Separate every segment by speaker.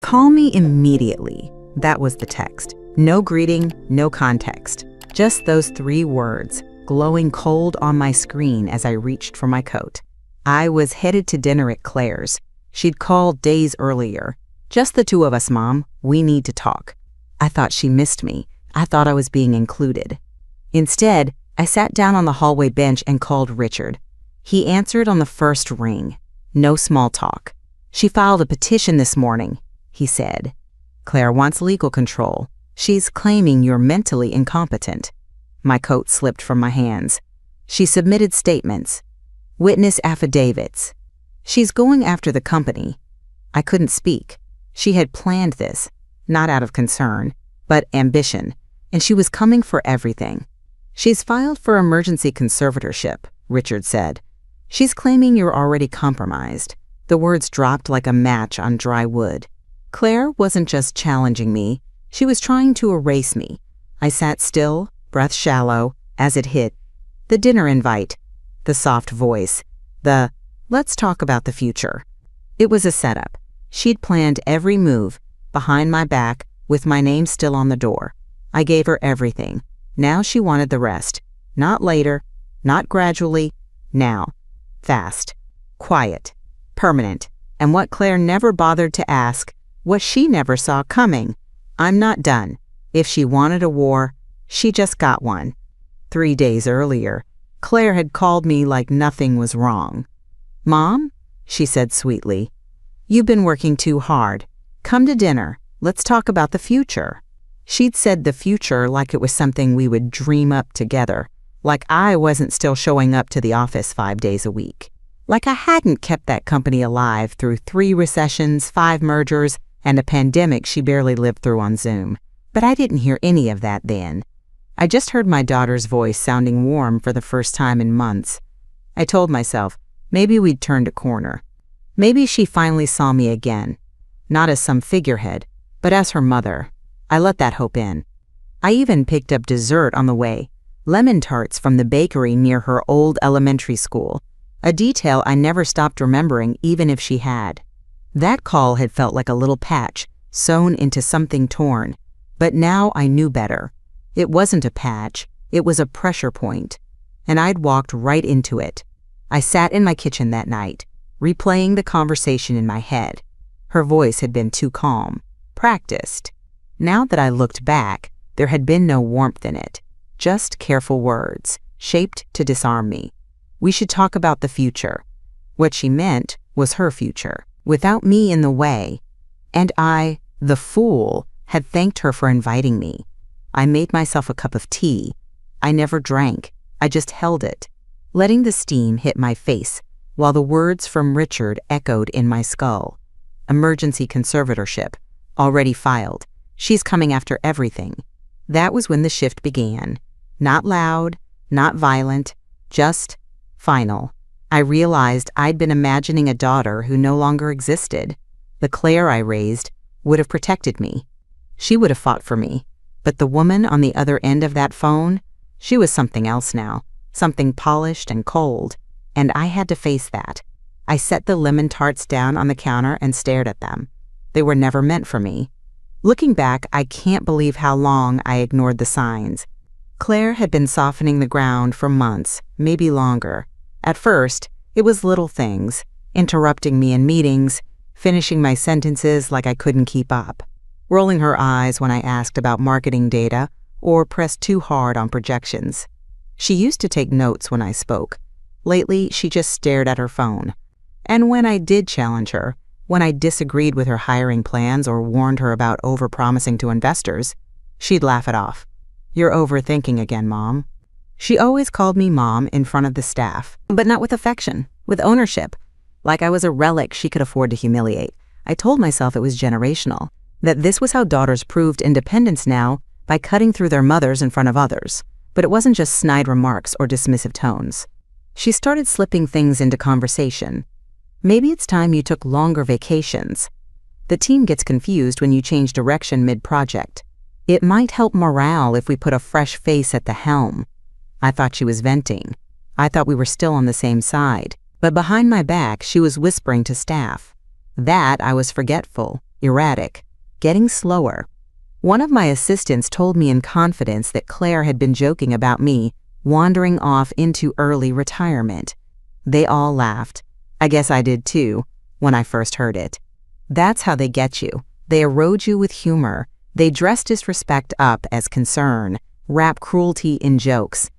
Speaker 1: Call me immediately. That was the text. No greeting, no context. Just those 3 words, glowing cold on my screen as I reached for my coat. I was headed to dinner at Clare's. She'd called days earlier. "Just the 2 of us, Mom. We need to talk." I thought she missed me. I thought I was being included. Instead, I sat down on the hallway bench and called Richard. He answered on the first ring. No small talk. "She filed a petition this morning," he said. "Claire wants legal control. She's claiming you're mentally incompetent." My coat slipped from my hands. "She submitted statements, witness affidavits. She's going after the company." I couldn't speak. She had planned this, not out of concern, but ambition, and she was coming for everything. "She's filed for emergency conservatorship," Richard said. "She's claiming you're already compromised." The words dropped like a match on dry wood. Claire wasn't just challenging me, she was trying to erase me. I sat still, breath shallow, as it hit. The dinner invite, the soft voice, the "let's talk about the future." It was a setup. She'd planned every move, behind my back, with my name still on the door. I gave her everything. Now she wanted the rest. Not later, not gradually, now. Fast, quiet, permanent, and what Claire never bothered to ask, what she never saw coming. I'm not done. If she wanted a war, she just got one. 3 days earlier, Claire had called me like nothing was wrong. "Mom," she said sweetly, "you've been working too hard. Come to dinner. Let's talk about the future." She'd said the future like it was something we would dream up together, like I wasn't still showing up to the office 5 days a week, like I hadn't kept that company alive through 3 recessions, 5 mergers, and a pandemic she barely lived through on Zoom. But I didn't hear any of that then. I just heard my daughter's voice sounding warm for the first time in months. I told myself, maybe we'd turned a corner. Maybe she finally saw me again, not as some figurehead, but as her mother. I let that hope in. I even picked up dessert on the way, lemon tarts from the bakery near her old elementary school, a detail I never stopped remembering even if she had. That call had felt like a little patch sewn into something torn, but now I knew better. It wasn't a patch, it was a pressure point, and I'd walked right into it. I sat in my kitchen that night, replaying the conversation in my head. Her voice had been too calm, practiced. Now that I looked back, there had been no warmth in it, just careful words, shaped to disarm me. We should talk about the future. What she meant was her future, without me in the way. And I, the fool, had thanked her for inviting me. I made myself a cup of tea. I never drank, I just held it, letting the steam hit my face, while the words from Richard echoed in my skull. Emergency conservatorship, already filed. She's coming after everything. That was when the shift began. Not loud, not violent, just final. I realized I'd been imagining a daughter who no longer existed. The Claire I raised would have protected me. She would have fought for me. But the woman on the other end of that phone, she was something else now, something polished and cold, and I had to face that. I set the lemon tarts down on the counter and stared at them. They were never meant for me. Looking back, I can't believe how long I ignored the signs. Claire had been softening the ground for months, maybe longer. At first, it was little things, interrupting me in meetings, finishing my sentences like I couldn't keep up, rolling her eyes when I asked about marketing data or pressed too hard on projections. She used to take notes when I spoke. Lately, she just stared at her phone. And when I did challenge her, when I disagreed with her hiring plans or warned her about overpromising to investors, she'd laugh it off. "You're overthinking again, Mom." She always called me Mom in front of the staff, but not with affection, with ownership, like I was a relic she could afford to humiliate. I told myself it was generational, that this was how daughters proved independence now, by cutting through their mothers in front of others. But it wasn't just snide remarks or dismissive tones. She started slipping things into conversation. "Maybe it's time you took longer vacations. The team gets confused when you change direction mid-project. It might help morale if we put a fresh face at the helm." I thought she was venting. I thought we were still on the same side. But behind my back, she was whispering to staff. That I was forgetful, erratic, getting slower. One of my assistants told me in confidence that Claire had been joking about me wandering off into early retirement. They all laughed. I guess I did too, when I first heard it. That's how they get you. They erode you with humor. They dress disrespect up as concern, wrap cruelty in jokes.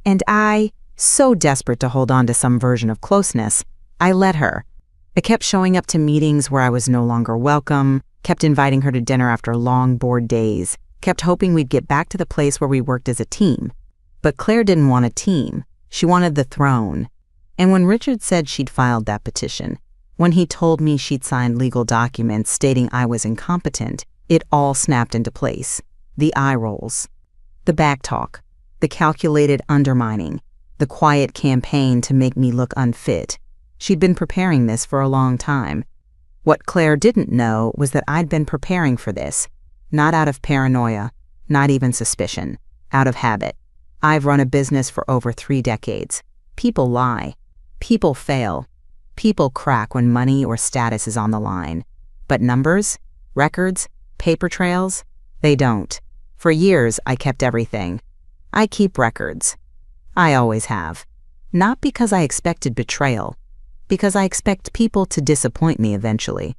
Speaker 1: And I, so desperate to hold on to some version of closeness, I let her. I kept showing up to meetings where I was no longer welcome, kept inviting her to dinner after long, bored days, kept hoping we'd get back to the place where we worked as a team. But Claire didn't want a team. She wanted the throne. And when Richard said she'd filed that petition, when he told me she'd signed legal documents stating I was incompetent, it all snapped into place. The eye rolls, the backtalk, the calculated undermining, the quiet campaign to make me look unfit. She'd been preparing this for a long time. What Claire didn't know was that I'd been preparing for this, not out of paranoia, not even suspicion, out of habit. I've run a business for over 3 decades. People lie. People fail. People crack when money or status is on the line. But numbers, records, paper trails, they don't. For years, I kept everything. I keep records. I always have. Not because I expected betrayal, because I expect people to disappoint me eventually.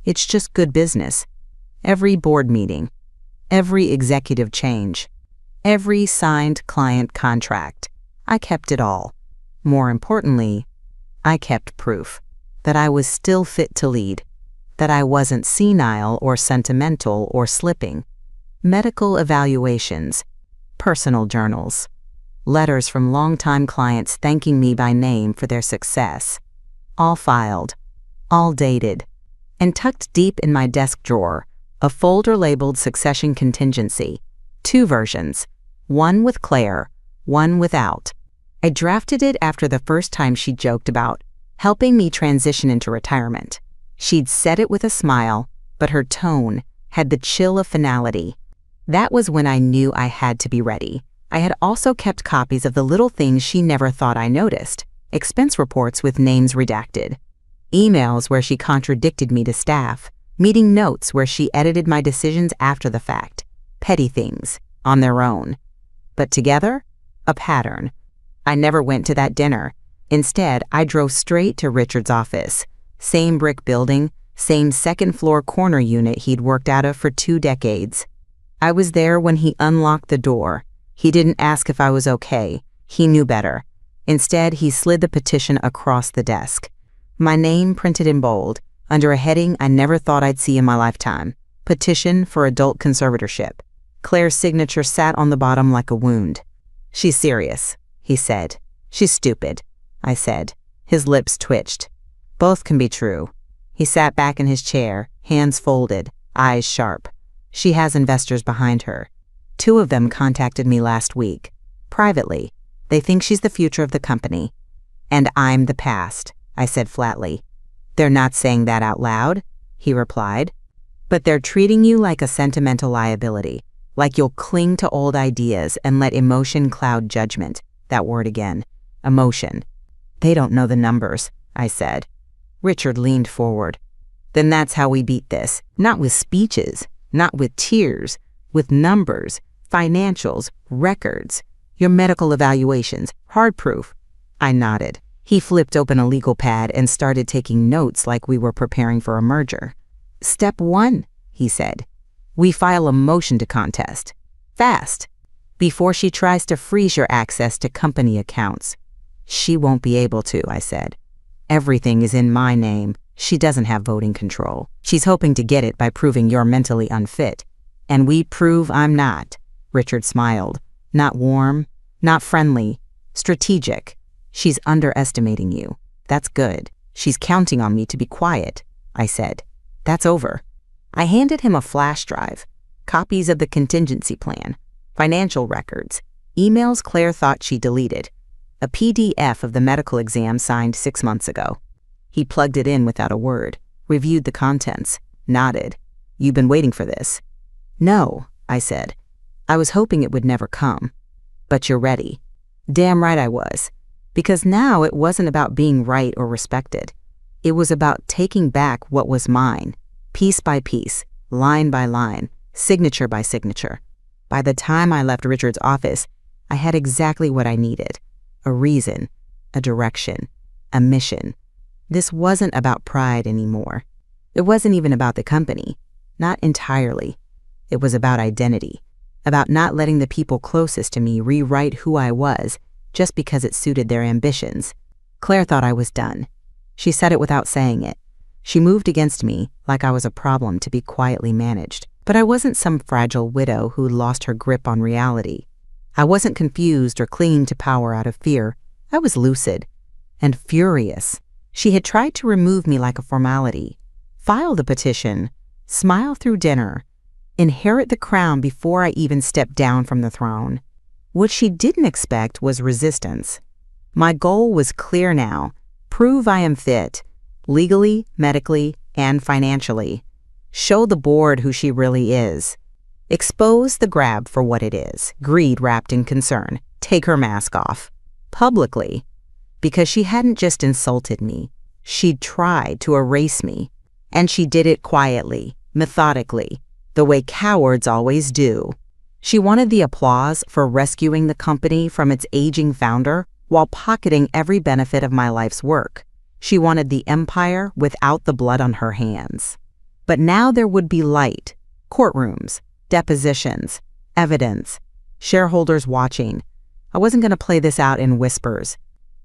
Speaker 1: It's just good business. Every board meeting, every executive change, every signed client contract, I kept it all. More importantly, I kept proof that I was still fit to lead, that I wasn't senile or sentimental or slipping. Medical evaluations, personal journals, letters from longtime clients thanking me by name for their success, all filed, all dated, and tucked deep in my desk drawer, a folder labeled Succession Contingency, 2 versions, one with Claire, one without. I drafted it after the first time she joked about helping me transition into retirement. She'd said it with a smile, but her tone had the chill of finality. That was when I knew I had to be ready. I had also kept copies of the little things she never thought I noticed, expense reports with names redacted, emails where she contradicted me to staff, meeting notes where she edited my decisions after the fact, petty things, on their own. But together, a pattern. I never went to that dinner. Instead, I drove straight to Richard's office. Same brick building, same second-floor corner unit he'd worked out of for 2 decades. I was there when he unlocked the door. He didn't ask if I was okay. He knew better. Instead, he slid the petition across the desk. My name printed in bold, under a heading I never thought I'd see in my lifetime. Petition for adult conservatorship. Claire's signature sat on the bottom like a wound. "She's serious," he said. "She's stupid," I said. His lips twitched. Both can be true. He sat back in his chair, hands folded, eyes sharp. She has investors behind her. 2 of them contacted me last week. Privately. They think she's the future of the company. "And I'm the past," I said flatly. "They're not saying that out loud," he replied. "But they're treating you like a sentimental liability, like you'll cling to old ideas and let emotion cloud judgment." That word again. Emotion. "They don't know the numbers," I said. Richard leaned forward. "Then that's how we beat this. Not with speeches, not with tears, with numbers, financials, records, your medical evaluations, hard proof." I nodded. He flipped open a legal pad and started taking notes like we were preparing for a merger. "Step 1, he said. "We file a motion to contest. Fast. Before she tries to freeze your access to company accounts." "She won't be able to," I said. "Everything is in my name. She doesn't have voting control. She's hoping to get it by proving you're mentally unfit. And we prove I'm not." Richard smiled. "Not warm, not friendly, strategic. She's underestimating you. That's good. She's counting on me to be quiet," I said. "That's over." I handed him a flash drive, copies of the contingency plan, financial records, emails Claire thought she deleted, a PDF of the medical exam signed 6 months ago. He plugged it in without a word, reviewed the contents, nodded. "You've been waiting for this?" "No," I said. "I was hoping it would never come." "But you're ready." Damn right I was. Because now it wasn't about being right or respected. It was about taking back what was mine. piece by piece, line by line, signature by signature. By the time I left Richard's office, I had exactly what I needed: a reason, a direction, a mission. This wasn't about pride anymore. It wasn't even about the company. Not entirely. It was about identity, about not letting the people closest to me rewrite who I was just because it suited their ambitions. Claire thought I was done. She said it without saying it. She moved against me like I was a problem to be quietly managed. But I wasn't some fragile widow who lost her grip on reality. I wasn't confused or clinging to power out of fear. I was lucid and furious. She had tried to remove me like a formality, file the petition, smile through dinner, inherit the crown before I even stepped down from the throne. What she didn't expect was resistance. My goal was clear now: prove I am fit, legally, medically, and financially. Show the board who she really is. Expose the grab for what it is: greed wrapped in concern. Take her mask off. Publicly. Because she hadn't just insulted me. She'd tried to erase me. And she did it quietly, methodically, the way cowards always do. She wanted the applause for rescuing the company from its aging founder while pocketing every benefit of my life's work. She wanted the empire without the blood on her hands. But now there would be light, courtrooms, depositions, evidence, shareholders watching. I wasn't going to play this out in whispers.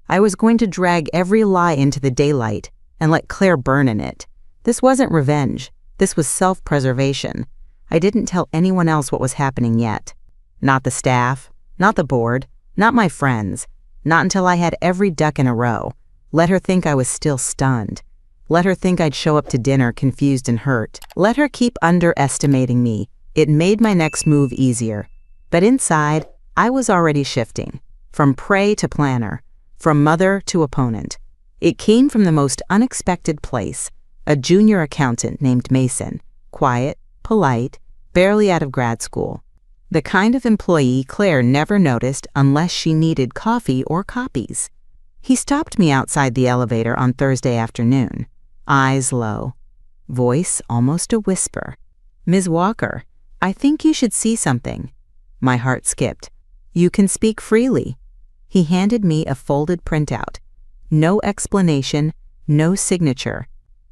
Speaker 1: I was going to drag every lie into the daylight and let Claire burn in it. This wasn't revenge. This was self-preservation. I didn't tell anyone else what was happening yet. Not the staff, not the board, not my friends. Not until I had every duck in a row. Let her think I was still stunned. Let her think I'd show up to dinner confused and hurt. Let her keep underestimating me. It made my next move easier. But inside, I was already shifting. From prey to planner. From mother to opponent. It came from the most unexpected place. A junior accountant named Mason. Quiet, polite, barely out of grad school. The kind of employee Claire never noticed unless she needed coffee or copies. He stopped me outside the elevator on Thursday afternoon. Eyes low. Voice almost a whisper. "Ms. Walker, I think you should see something." My heart skipped. "You can speak freely." He handed me a folded printout. No explanation, no signature.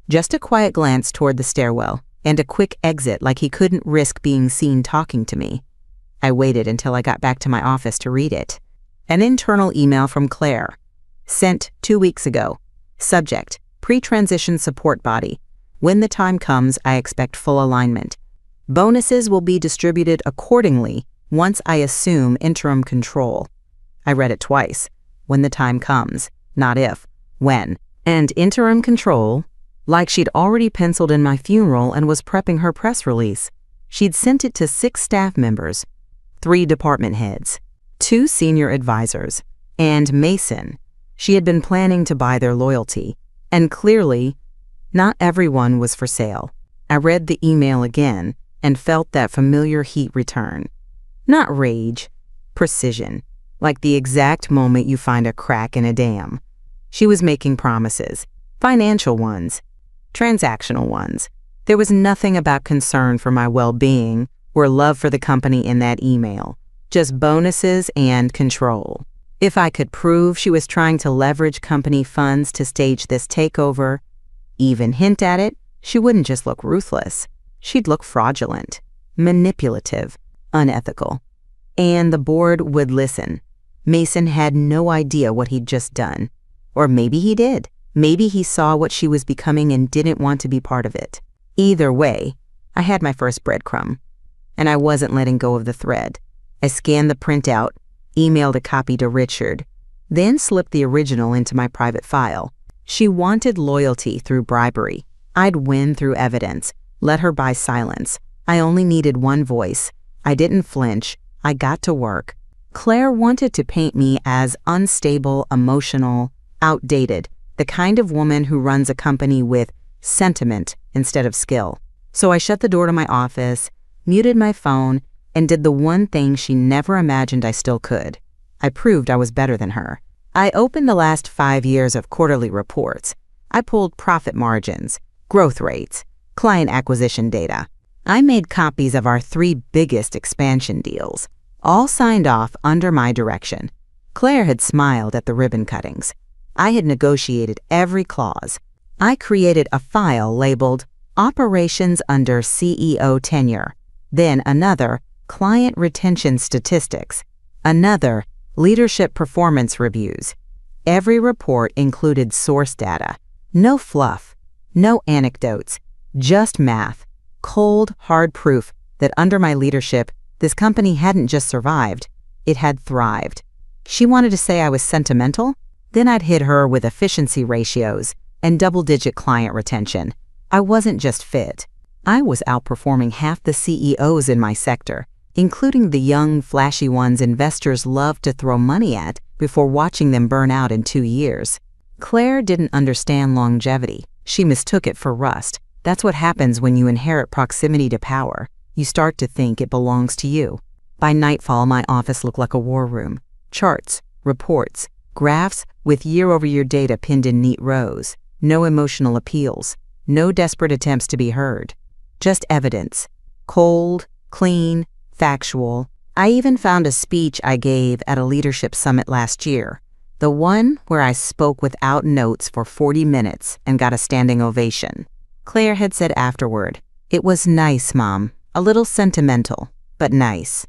Speaker 1: Just a quiet glance toward the stairwell and a quick exit like he couldn't risk being seen talking to me. I waited until I got back to my office to read it. An internal email from Claire. Sent 2 weeks ago. Subject: pre-transition support body. When the time comes, I expect full alignment. Bonuses will be distributed accordingly once I assume interim control. I read it twice. When the time comes. Not if. When. And interim control, like she'd already penciled in my funeral and was prepping her press release. She'd sent it to 6 staff members, 3 department heads, 2 senior advisors, and Mason. She had been planning to buy their loyalty, and clearly, not everyone was for sale. I read the email again and felt that familiar heat return. Not rage, precision, like the exact moment you find a crack in a dam. She was making promises, financial ones, transactional ones. There was nothing about concern for my well-being or love for the company in that email, just bonuses and control. If I could prove she was trying to leverage company funds to stage this takeover, even hint at it, she wouldn't just look ruthless. She'd look fraudulent, manipulative, unethical. And the board would listen. Mason had no idea what he'd just done. Or maybe he did. Maybe he saw what she was becoming and didn't want to be part of it. Either way, I had my first breadcrumb, and I wasn't letting go of the thread. I scanned the printout, emailed a copy to Richard, then slipped the original into my private file. She wanted loyalty through bribery. I'd win through evidence. Let her buy silence. I only needed one voice. I didn't flinch. I got to work. Claire wanted to paint me as unstable, emotional, outdated, the kind of woman who runs a company with sentiment instead of skill. So I shut the door to my office, muted my phone, and did the one thing she never imagined I still could. I proved I was better than her. I opened the last 5 years of quarterly reports. I pulled profit margins, growth rates, client acquisition data. I made copies of our 3 biggest expansion deals, all signed off under my direction. Claire had smiled at the ribbon cuttings. I had negotiated every clause. I created a file labeled Operations under CEO Tenure, then another Client Retention Statistics, another Leadership Performance Reviews. Every report included source data. No fluff, no anecdotes, just math, cold, hard proof that under my leadership, this company hadn't just survived, it had thrived. She wanted to say I was sentimental? Then I'd hit her with efficiency ratios and double-digit client retention. I wasn't just fit. I was outperforming half the CEOs in my sector, including the young, flashy ones investors love to throw money at before watching them burn out in 2 years. Claire didn't understand longevity. She mistook it for rust. That's what happens when you inherit proximity to power. You start to think it belongs to you. By nightfall, my office looked like a war room. Charts, reports, graphs with year-over-year data pinned in neat rows. No emotional appeals. No desperate attempts to be heard. Just evidence. Cold, clean, factual. I even found a speech I gave at a leadership summit last year. The one where I spoke without notes for 40 minutes and got a standing ovation. Claire had said afterward, "It was nice, Mom. A little sentimental, but nice."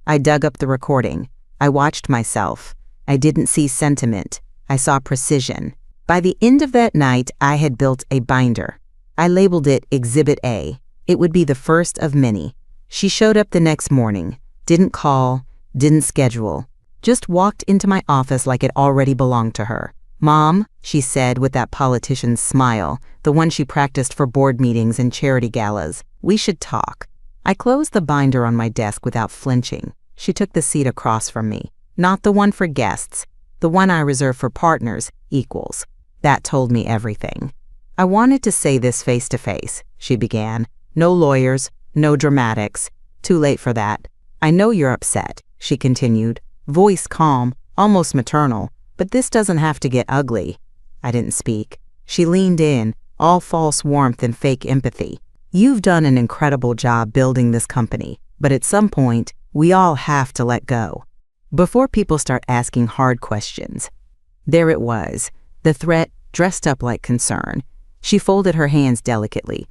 Speaker 1: I dug up the recording. I watched myself. I didn't see sentiment. I saw precision. By the end of that night, I had built a binder. I labeled it Exhibit A. It would be the first of many. She showed up the next morning, didn't call, didn't schedule, just walked into my office like it already belonged to her. "Mom," she said with that politician's smile, the one she practiced for board meetings and charity galas, "we should talk." I closed the binder on my desk without flinching. She took the seat across from me, not the one for guests, the one I reserve for partners, equals. That told me everything. "I wanted to say this face to face," she began. "No lawyers, no dramatics. Too late for that. I know you're upset," she continued, voice calm, almost maternal, "but this doesn't have to get ugly." I didn't speak. She leaned in, all false warmth and fake empathy. "You've done an incredible job building this company, but at some point, we all have to let go. Before people start asking hard questions." There it was, the threat dressed up like concern. She folded her hands delicately.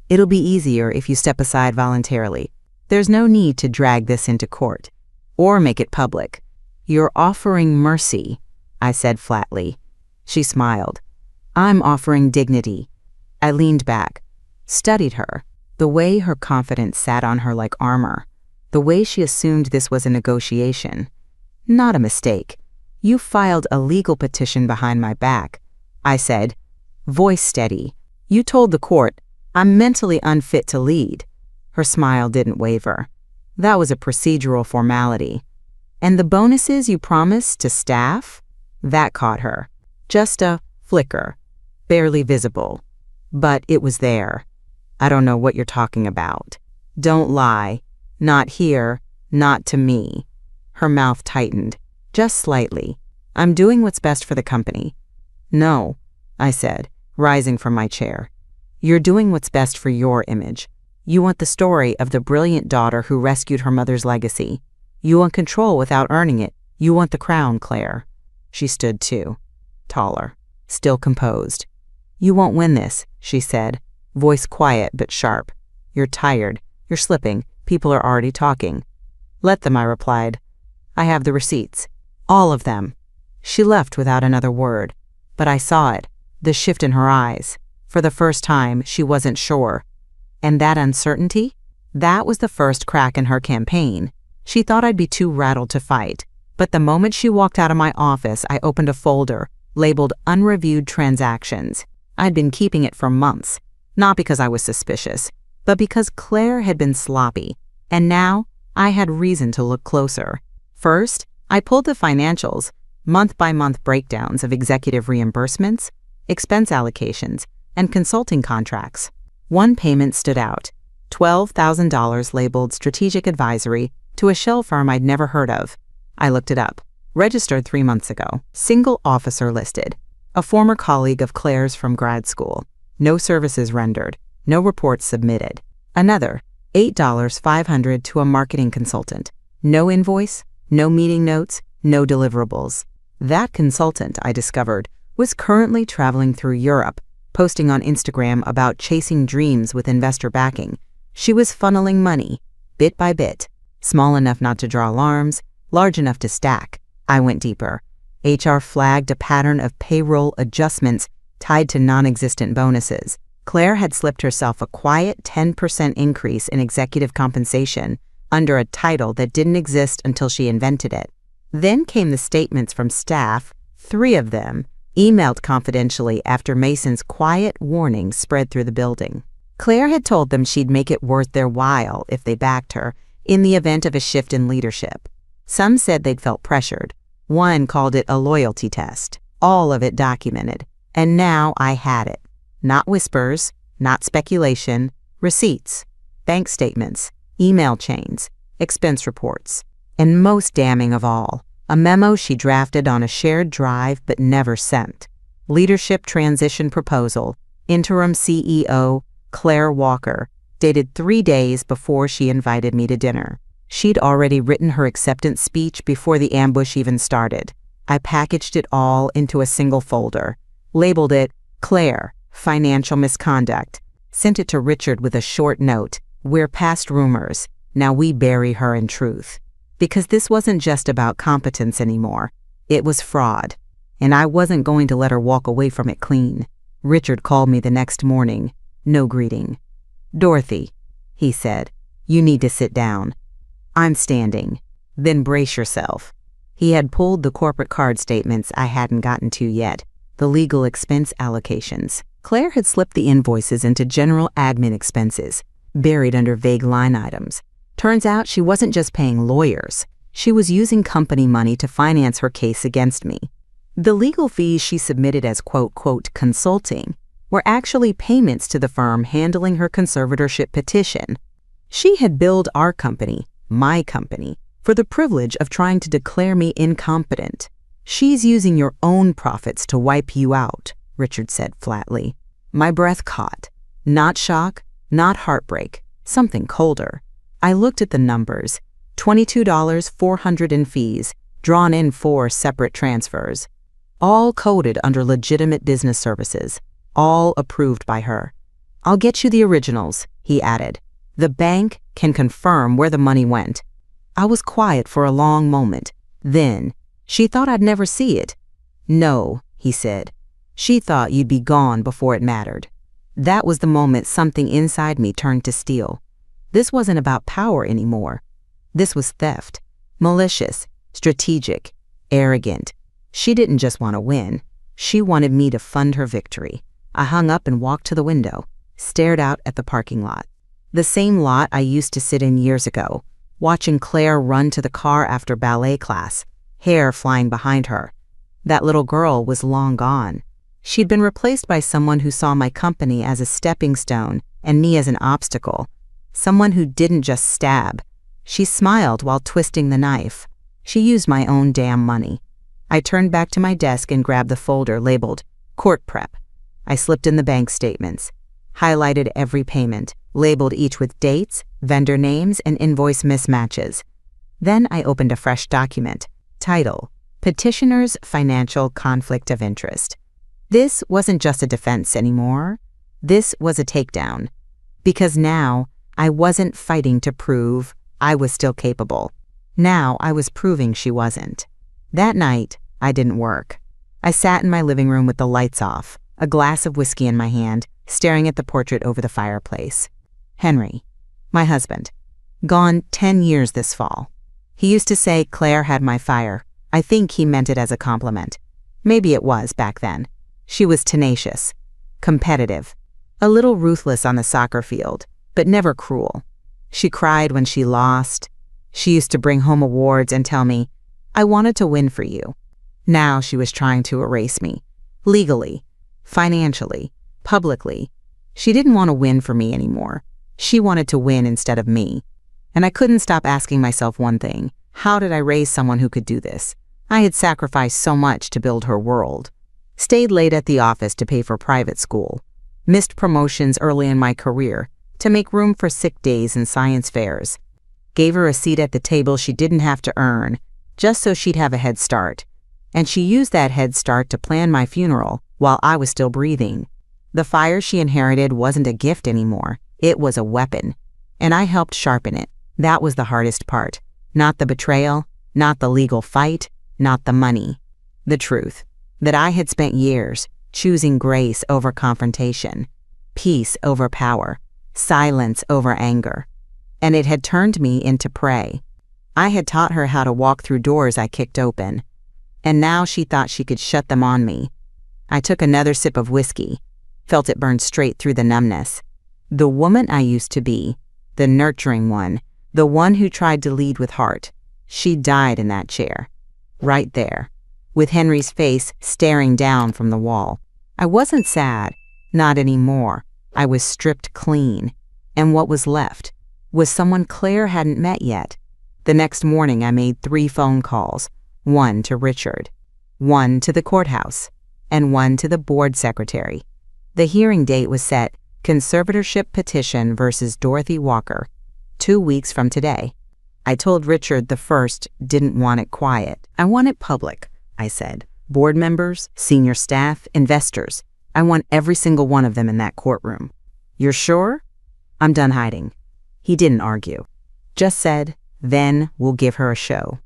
Speaker 1: "It'll be easier if you step aside voluntarily. There's no need to drag this into court or make it public. You're offering mercy," I said flatly. She smiled. "I'm offering dignity." I leaned back, studied her, the way her confidence sat on her like armor, the way she assumed this was a negotiation. "Not a mistake. You filed a legal petition behind my back," I said, voice steady. "You told the court I'm mentally unfit to lead." Her smile didn't waver. "That was a procedural formality. And the bonuses you promised to staff?" That caught her. Just a flicker, barely visible. But it was there. "I don't know what you're talking about." "Don't lie. Not here, not to me." Her mouth tightened, just slightly. "I'm doing what's best for the company." "No," I said, rising from my chair. "You're doing what's best for your image. You want the story of the brilliant daughter who rescued her mother's legacy. You want control without earning it. You want the crown, Claire." She stood too, taller, still composed. "You won't win this," she said, voice quiet but sharp. "You're tired. You're slipping. People are already talking." "Let them," I replied. "I have the receipts. All of them." She left without another word, but I saw it, the shift in her eyes. For the first time, she wasn't sure. And that uncertainty? That was the first crack in her campaign. She thought I'd be too rattled to fight. But the moment she walked out of my office, I opened a folder labeled Unreviewed Transactions. I'd been keeping it for months, not because I was suspicious, but because Claire had been sloppy. And now, I had reason to look closer. First, I pulled the financials, month-by-month breakdowns of executive reimbursements, expense allocations, and consulting contracts. One payment stood out, $12,000 labeled Strategic Advisory to a shell firm I'd never heard of. I looked it up. Registered 3 months ago. Single officer listed. A former colleague of Claire's from grad school. No services rendered. no reports submitted. Another, $8,500 to a marketing consultant. No invoice, no meeting notes, no deliverables. That consultant, I discovered, was currently traveling through Europe, posting on Instagram about chasing dreams with investor backing. She was funneling money, bit by bit, small enough not to draw alarms, large enough to stack. I went deeper. HR flagged a pattern of payroll adjustments tied to non-existent bonuses. Claire had slipped herself a quiet 10% increase in executive compensation under a title that didn't exist until she invented it. Then came the statements from staff, 3 of them, emailed confidentially after Mason's quiet warning spread through the building. Claire had told them she'd make it worth their while if they backed her in the event of a shift in leadership. Some said they'd felt pressured. One called it a loyalty test. All of it documented. And now I had it. Not whispers, not speculation, receipts, bank statements, email chains, expense reports. And most damning of all, a memo she drafted on a shared drive but never sent. Leadership transition proposal, interim CEO, Clare Walker, dated 3 days before she invited me to dinner. She'd already written her acceptance speech before the ambush even started. I packaged it all into a single folder, labeled it Clare, Financial Misconduct, sent it to Richard with a short note, "We're past rumors, now we bury her in truth." Because this wasn't just about competence anymore, it was fraud, and I wasn't going to let her walk away from it clean. Richard called me the next morning, no greeting. "Dorothy," he said, "you need to sit down." I'm standing. "Then brace yourself." He had pulled the corporate card statements I hadn't gotten to yet, the legal expense allocations. Claire had slipped the invoices into general admin expenses, buried under vague line items. Turns out she wasn't just paying lawyers. She was using company money to finance her case against me. The legal fees she submitted as "consulting" were actually payments to the firm handling her conservatorship petition. She had billed our company, my company, for the privilege of trying to declare me incompetent. "She's using your own profits to wipe you out," Richard said flatly. My breath caught. Not shock, not heartbreak, something colder. I looked at the numbers. $22,400 in fees, drawn in 4 separate transfers. All coded under legitimate business services, all approved by her. "I'll get you the originals," he added. "The bank can confirm where the money went." I was quiet for a long moment. Then, "She thought I'd never see it." "No," he said. "She thought you'd be gone before it mattered." That was the moment something inside me turned to steel. This wasn't about power anymore. This was theft. Malicious, strategic, arrogant. She didn't just want to win. She wanted me to fund her victory. I hung up and walked to the window, stared out at the parking lot. The same lot I used to sit in years ago, watching Claire run to the car after ballet class, hair flying behind her. That little girl was long gone. She'd been replaced by someone who saw my company as a stepping stone and me as an obstacle. Someone who didn't just stab. She smiled while twisting the knife. She used my own damn money. I turned back to my desk and grabbed the folder labeled Court Prep. I slipped in the bank statements, highlighted every payment, labeled each with dates, vendor names, and invoice mismatches. Then I opened a fresh document. Title: Petitioner's Financial Conflict of Interest. This wasn't just a defense anymore. This was a takedown. Because now, I wasn't fighting to prove I was still capable. Now I was proving she wasn't. That night, I didn't work. I sat in my living room with the lights off, a glass of whiskey in my hand, staring at the portrait over the fireplace. Henry, my husband, gone 10 years this fall. He used to say Claire had my fire. I think he meant it as a compliment. Maybe it was back then. She was tenacious, competitive, a little ruthless on the soccer field, but never cruel. She cried when she lost. She used to bring home awards and tell me, "I wanted to win for you." Now she was trying to erase me. Legally, financially, publicly. She didn't want to win for me anymore. She wanted to win instead of me. And I couldn't stop asking myself one thing. How did I raise someone who could do this? I had sacrificed so much to build her world. Stayed late at the office to pay for private school. Missed promotions early in my career to make room for sick days and science fairs. Gave her a seat at the table she didn't have to earn, just so she'd have a head start. And she used that head start to plan my funeral while I was still breathing. The fire she inherited wasn't a gift anymore. It was a weapon. And I helped sharpen it. That was the hardest part. Not the betrayal, not the legal fight, not the money. The truth, that I had spent years choosing grace over confrontation, peace over power, silence over anger. And it had turned me into prey. I had taught her how to walk through doors I kicked open. And now she thought she could shut them on me. I took another sip of whiskey, felt it burn straight through the numbness. The woman I used to be, the nurturing one, the one who tried to lead with heart, she died in that chair, right there, with Henry's face staring down from the wall. I wasn't sad, not anymore. I was stripped clean, and what was left was someone Claire hadn't met yet. The next morning I made 3 phone calls, 1 to Richard, 1 to the courthouse, and 1 to the board secretary. The hearing date was set, conservatorship petition versus Dorothy Walker, 2 weeks from today. I told Richard the first didn't want it quiet. I want it public, I said. Board members, senior staff, investors. I want every single one of them in that courtroom. You're sure? I'm done hiding. He didn't argue. Just said, then we'll give her a show.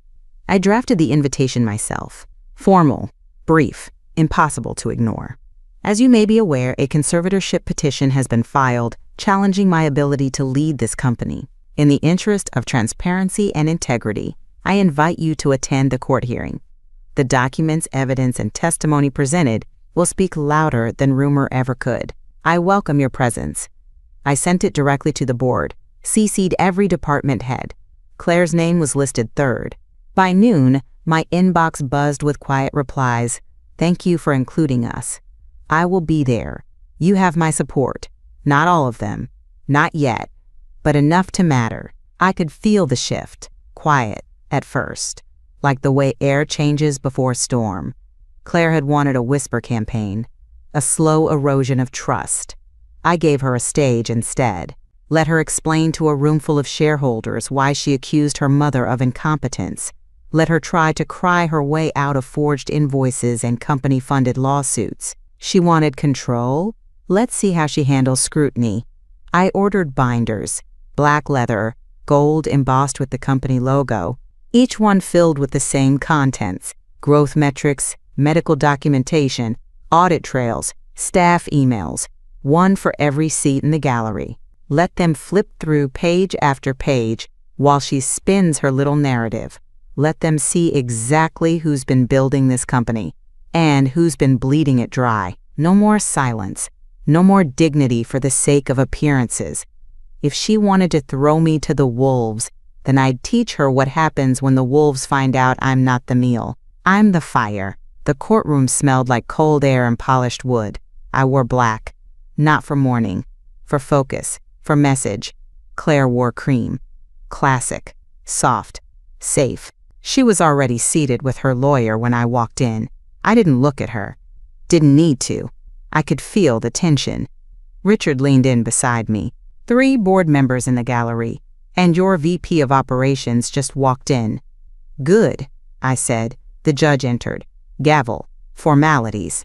Speaker 1: I drafted the invitation myself. Formal, brief, impossible to ignore. As you may be aware, a conservatorship petition has been filed challenging my ability to lead this company. In the interest of transparency and integrity, I invite you to attend the court hearing. The documents, evidence, and testimony presented will speak louder than rumor ever could. I welcome your presence. I sent it directly to the board, CC'd every department head. Claire's name was listed 3rd. By noon, my inbox buzzed with quiet replies. Thank you for including us. I will be there. You have my support. Not all of them. Not yet. But enough to matter. I could feel the shift. Quiet, at first. Like the way air changes before a storm. Claire had wanted a whisper campaign. A slow erosion of trust. I gave her a stage instead. Let her explain to a roomful of shareholders why she accused her mother of incompetence. Let her try to cry her way out of forged invoices and company-funded lawsuits. She wanted control? Let's see how she handles scrutiny. I ordered binders, black leather, gold embossed with the company logo, each one filled with the same contents: growth metrics, medical documentation, audit trails, staff emails, one for every seat in the gallery. Let them flip through page after page while she spins her little narrative. Let them see exactly who's been building this company and who's been bleeding it dry. No more silence. No more dignity for the sake of appearances. If she wanted to throw me to the wolves, then I'd teach her what happens when the wolves find out I'm not the meal. I'm the fire. The courtroom smelled like cold air and polished wood. I wore black. Not for mourning. For focus. For message. Claire wore cream. Classic. Soft. Safe. She was already seated with her lawyer when I walked in. I didn't look at her. Didn't need to. I could feel the tension. Richard leaned in beside me. 3 board members in the gallery, and your VP of operations just walked in. Good, I said. The judge entered. Gavel. Formalities.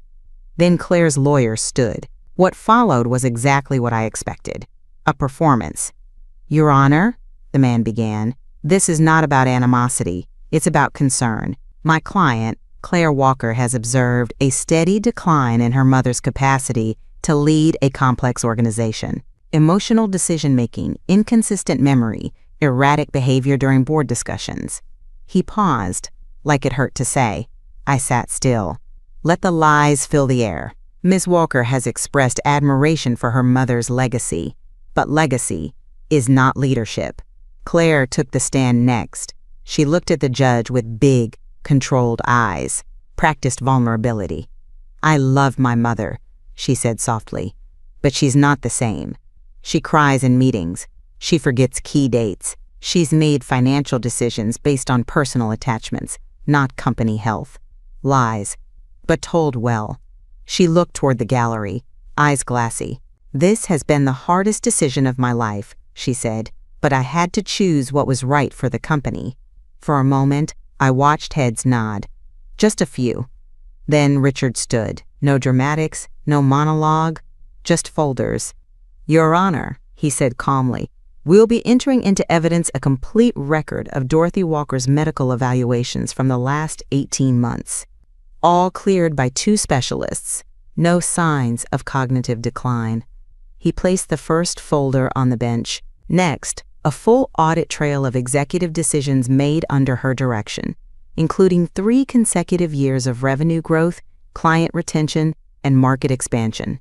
Speaker 1: Then Claire's lawyer stood. What followed was exactly what I expected. A performance. Your Honor, the man began, this is not about animosity. It's about concern. My client, Claire Walker, has observed a steady decline in her mother's capacity to lead a complex organization. Emotional decision-making, inconsistent memory, erratic behavior during board discussions. He paused, like it hurt to say. I sat still. Let the lies fill the air. Ms. Walker has expressed admiration for her mother's legacy, but legacy is not leadership. Claire took the stand next. She looked at the judge with big, controlled eyes, practiced vulnerability. I love my mother, she said softly, but she's not the same. She cries in meetings. She forgets key dates. She's made financial decisions based on personal attachments, not company health. Lies, but told well. She looked toward the gallery. eyes glassy. "This has been the hardest decision of my life," she said, "but I had to choose what was right for the company." For a moment, I watched heads nod. Just a few. Then Richard stood. No dramatics, no monologue, just folders. "Your Honor," he said calmly, "we'll be entering into evidence a complete record of Dorothy Walker's medical evaluations from the last 18 months. All cleared by 2 specialists. No signs of cognitive decline." He placed the first folder on the bench. Next, a full audit trail of executive decisions made under her direction, including 3 consecutive years of revenue growth, client retention, and market expansion,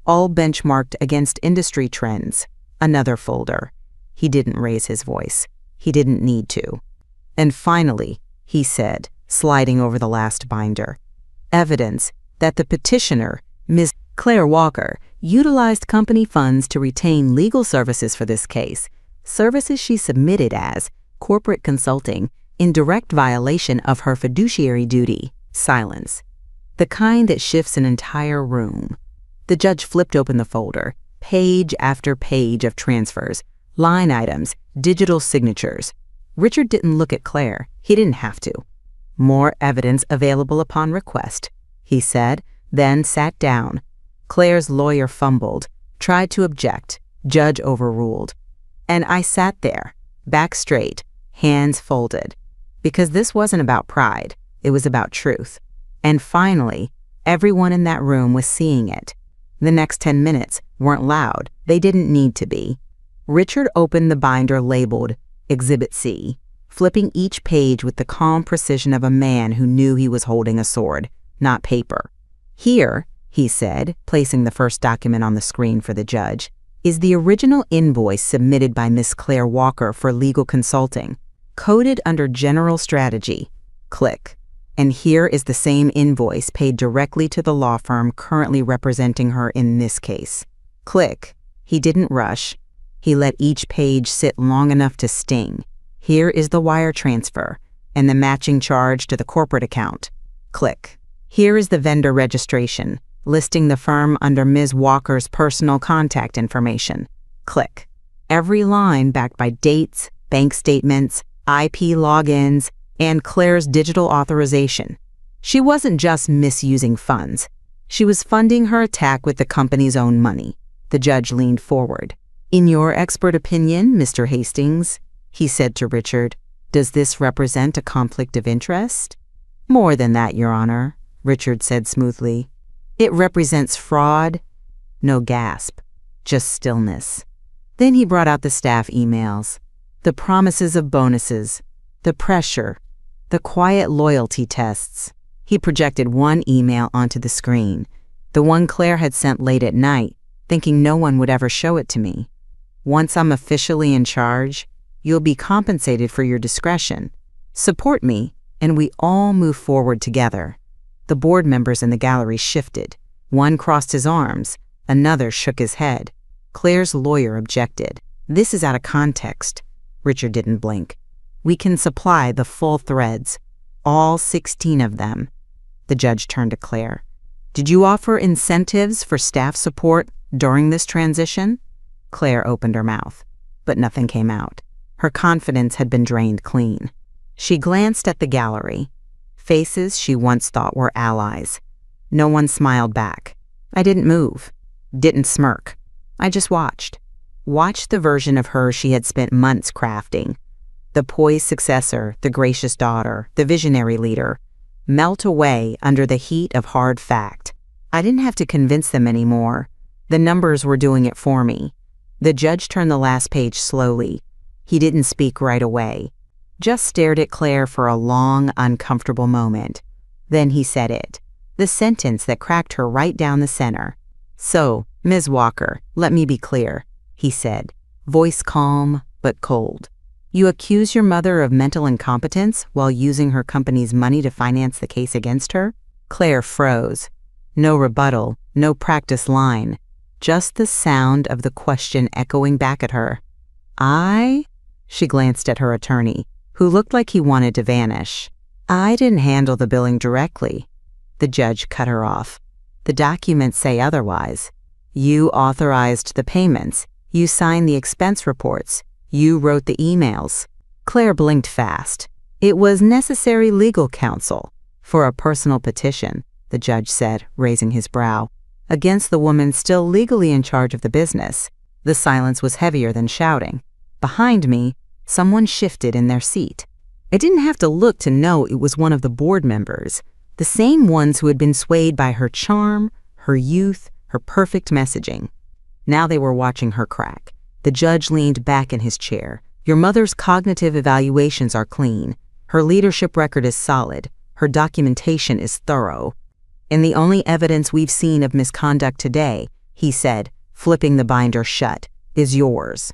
Speaker 1: all benchmarked against industry trends. Another folder. He didn't raise his voice. He didn't need to. "And finally," he said, sliding over the last binder, "evidence that the petitioner, Ms. Clare Walker, utilized company funds to retain legal services for this case, services she submitted as corporate consulting in direct violation of her fiduciary duty." Silence. The kind that shifts an entire room. The judge flipped open the folder, page after page of transfers, line items, digital signatures. Richard didn't look at Clare. He didn't have to. "More evidence available upon request," he said, then sat down. Clare's lawyer fumbled, tried to object. Judge overruled. And I sat there, back straight, hands folded, because this wasn't about pride. It was about truth. And finally, everyone in that room was seeing it. The next 10 minutes weren't loud. They didn't need to be. Richard opened the binder labeled Exhibit C, flipping each page with the calm precision of a man who knew he was holding a sword, not paper. "Here," he said, placing the first document on the screen for the judge, "is the original invoice submitted by Miss Clare Walker for legal consulting, coded under general strategy. Click. And here is the same invoice paid directly to the law firm currently representing her in this case. Click." He didn't rush. He let each page sit long enough to sting. "Here is the wire transfer and the matching charge to the corporate account." Click. "Here is the vendor registration, listing the firm under Ms. Walker's personal contact information." Click. Every line backed by dates, bank statements, IP logins, and Clare's digital authorization. She wasn't just misusing funds. She was funding her attack with the company's own money. The judge leaned forward. "In your expert opinion, Mr. Hastings," he said to Richard, "does this represent a conflict of interest?" "More than that, Your Honor," Richard said smoothly. "It represents fraud." No gasp, just stillness. Then he brought out the staff emails, the promises of bonuses, the pressure, the quiet loyalty tests. He projected one email onto the screen, the one Clare had sent late at night, thinking no one would ever show it to me. "Once I'm officially in charge, you'll be compensated for your discretion. Support me, and we all move forward together." The board members in the gallery shifted. One crossed his arms, another shook his head. Clare's lawyer objected. "This is out of context." Richard didn't blink. "We can supply the full threads, all 16 of them." The judge turned to Clare. "Did you offer incentives for staff support during this transition?" Clare opened her mouth, but nothing came out. Her confidence had been drained clean. She glanced at the gallery, faces she once thought were allies. No one smiled back. I didn't move, didn't smirk. I just watched. Watched the version of her she had spent months crafting. The poised successor, the gracious daughter, the visionary leader, melt away under the heat of hard fact. I didn't have to convince them anymore. The numbers were doing it for me. The judge turned the last page slowly. He didn't speak right away, just stared at Clare for a long, uncomfortable moment. Then he said it, the sentence that cracked her right down the center. "So, Ms. Walker, let me be clear," he said, voice calm but cold. "You accuse your mother of mental incompetence while using her company's money to finance the case against her?" Clare froze. No rebuttal, no practice line, just the sound of the question echoing back at her. "I?" She glanced at her attorney, who looked like he wanted to vanish. "I didn't handle the billing directly." The judge cut her off. "The documents say otherwise." You authorized the payments. You signed the expense reports. You wrote the emails. Claire blinked fast. It was necessary legal counsel for a personal petition, the judge said, raising his brow, against the woman still legally in charge of the business. The silence was heavier than shouting. Behind me, someone shifted in their seat. I didn't have to look to know it was one of the board members, the same ones who had been swayed by her charm, her youth, her perfect messaging. Now they were watching her crack. The judge leaned back in his chair. Your mother's cognitive evaluations are clean. Her leadership record is solid. Her documentation is thorough. And the only evidence we've seen of misconduct today, he said, flipping the binder shut, is yours.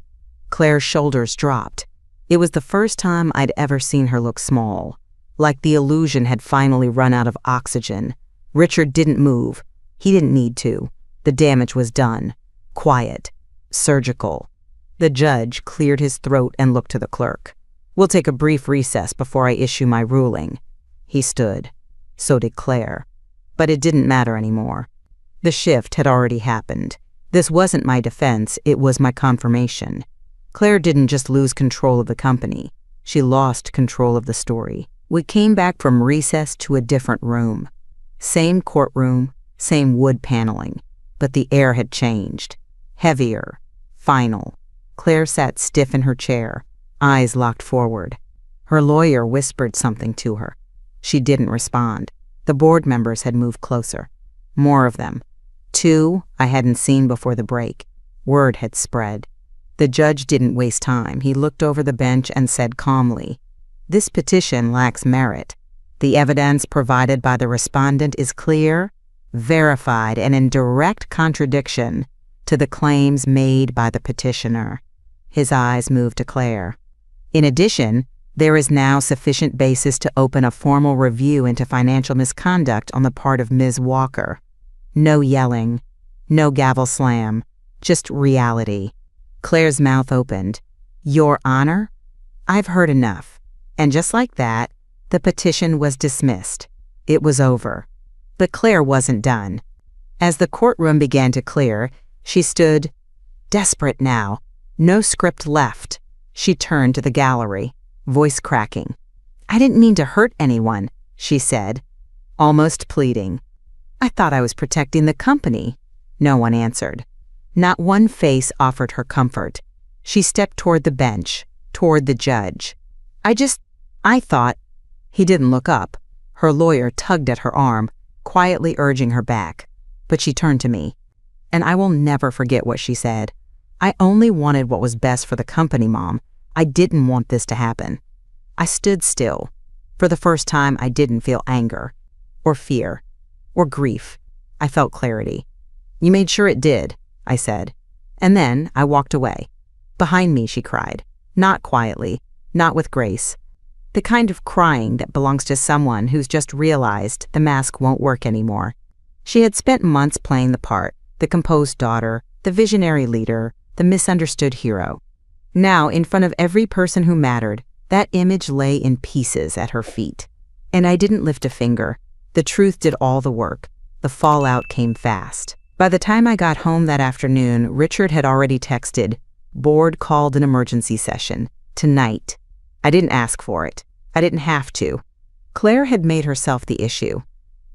Speaker 1: Claire's shoulders dropped. It was the first time I'd ever seen her look small, like the illusion had finally run out of oxygen. Richard didn't move. He didn't need to. The damage was done. Quiet. Surgical. The judge cleared his throat and looked to the clerk. We'll take a brief recess before I issue my ruling. He stood. So did Claire. But it didn't matter anymore. The shift had already happened. This wasn't my defense, it was my confirmation. Claire didn't just lose control of the company. She lost control of the story. We came back from recess to a different room. Same courtroom, same wood paneling. But the air had changed. Heavier. Final. Claire sat stiff in her chair, eyes locked forward. Her lawyer whispered something to her. She didn't respond. The board members had moved closer. More of them. 2 I hadn't seen before the break. Word had spread. The judge didn't waste time. He looked over the bench and said calmly, "This petition lacks merit. The evidence provided by the respondent is clear, verified, and in direct contradiction to the claims made by the petitioner." His eyes moved to Claire. "In addition, there is now sufficient basis to open a formal review into financial misconduct on the part of Ms. Walker. No yelling, no gavel slam, just reality." Claire's mouth opened. "Your Honor, I've heard enough." And just like that, the petition was dismissed. It was over. But Claire wasn't done. As the courtroom began to clear, she stood, desperate now. No script left. She turned to the gallery, voice cracking. "I didn't mean to hurt anyone," she said, almost pleading. "I thought I was protecting the company." No one answered. Not one face offered her comfort. She stepped toward the bench, toward the judge. I thought." He didn't look up. Her lawyer tugged at her arm, quietly urging her back. But she turned to me. And I will never forget what she said. "I only wanted what was best for the company, Mom. I didn't want this to happen." I stood still. For the first time, I didn't feel anger, or fear, or grief. I felt clarity. "You made sure it did," I said. And then I walked away. "Behind me," she cried. Not quietly, not with grace. The kind of crying that belongs to someone who's just realized the mask won't work anymore. She had spent months playing the part, the composed daughter, the visionary leader, the misunderstood hero. Now, in front of every person who mattered, that image lay in pieces at her feet. And I didn't lift a finger. The truth did all the work. The fallout came fast. By the time I got home that afternoon, Richard had already texted, "Board called an emergency session. Tonight." I didn't ask for it. I didn't have to. Claire had made herself the issue.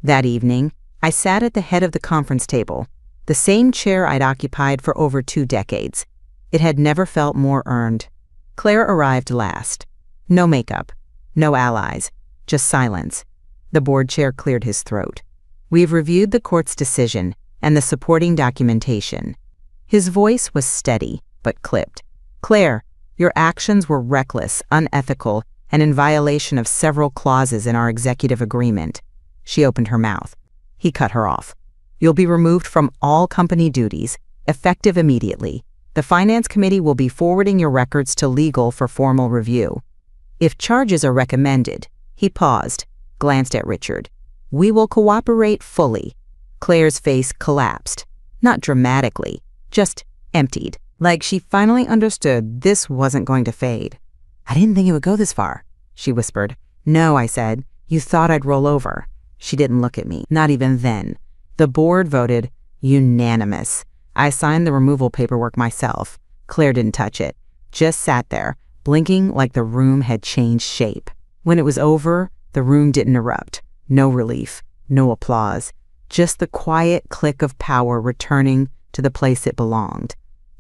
Speaker 1: That evening, I sat at the head of the conference table, the same chair I'd occupied for over 2 decades. It had never felt more earned. Claire arrived last. No makeup, no allies, just silence. The board chair cleared his throat. "We've reviewed the court's decision and the supporting documentation." His voice was steady, but clipped. "Claire, your actions were reckless, unethical, and in violation of several clauses in our executive agreement." She opened her mouth. He cut her off. "You'll be removed from all company duties, effective immediately. The Finance Committee will be forwarding your records to legal for formal review. If charges are recommended," he paused, glanced at Richard, "we will cooperate fully." Claire's face collapsed. Not dramatically, just emptied, like she finally understood this wasn't going to fade. "I didn't think it would go this far," she whispered. "No," I said. "You thought I'd roll over." She didn't look at me, not even then. The board voted unanimous. I signed the removal paperwork myself. Claire didn't touch it, just sat there, blinking like the room had changed shape. When it was over, the room didn't erupt. No relief, no applause, just the quiet click of power returning to the place it belonged.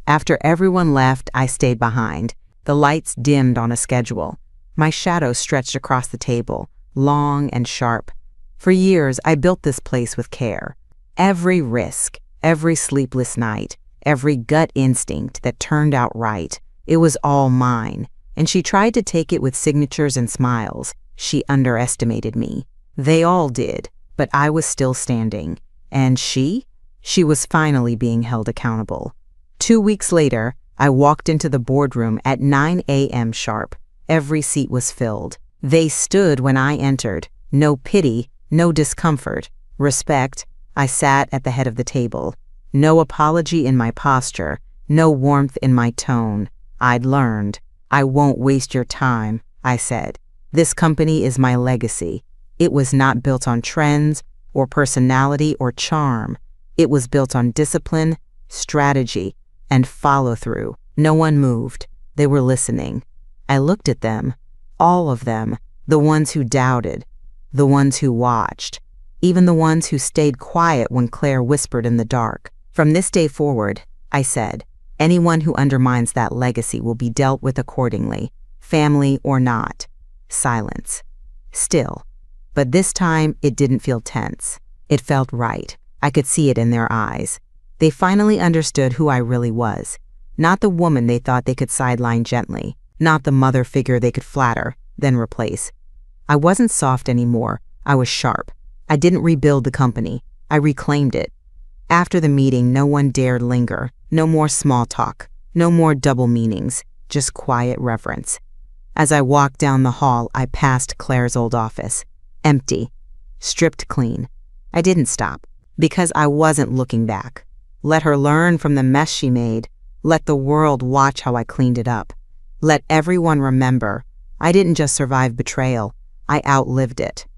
Speaker 1: After everyone left, I stayed behind. The lights dimmed on a schedule. My shadow stretched across the table, long and sharp. For years, I built this place with care. Every risk, every sleepless night, every gut instinct that turned out right, it was all mine. And she tried to take it with signatures and smiles. She underestimated me. They all did, but I was still standing. And she? She was finally being held accountable. 2 weeks later, I walked into the boardroom at 9 a.m. sharp. Every seat was filled. They stood when I entered. No pity, no discomfort. Respect. I sat at the head of the table. No apology in my posture, no warmth in my tone. I'd learned. I won't waste your time, I said. This company is my legacy. It was not built on trends or personality or charm. It was built on discipline, strategy, and follow-through. No one moved. They were listening. I looked at them, all of them, the ones who doubted, the ones who watched, even the ones who stayed quiet when Claire whispered in the dark. From this day forward, I said, anyone who undermines that legacy will be dealt with accordingly, family or not. Silence. Still. But this time, it didn't feel tense. It felt right. I could see it in their eyes. They finally understood who I really was. Not the woman they thought they could sideline gently. Not the mother figure they could flatter, then replace. I wasn't soft anymore. I was sharp. I didn't rebuild the company. I reclaimed it. After the meeting, no one dared linger. No more small talk. No more double meanings. Just quiet reverence. As I walked down the hall, I passed Claire's old office. Empty. Stripped clean. I didn't stop, because I wasn't looking back. Let her learn from the mess she made. Let the world watch how I cleaned it up. Let everyone remember, I didn't just survive betrayal, I outlived it.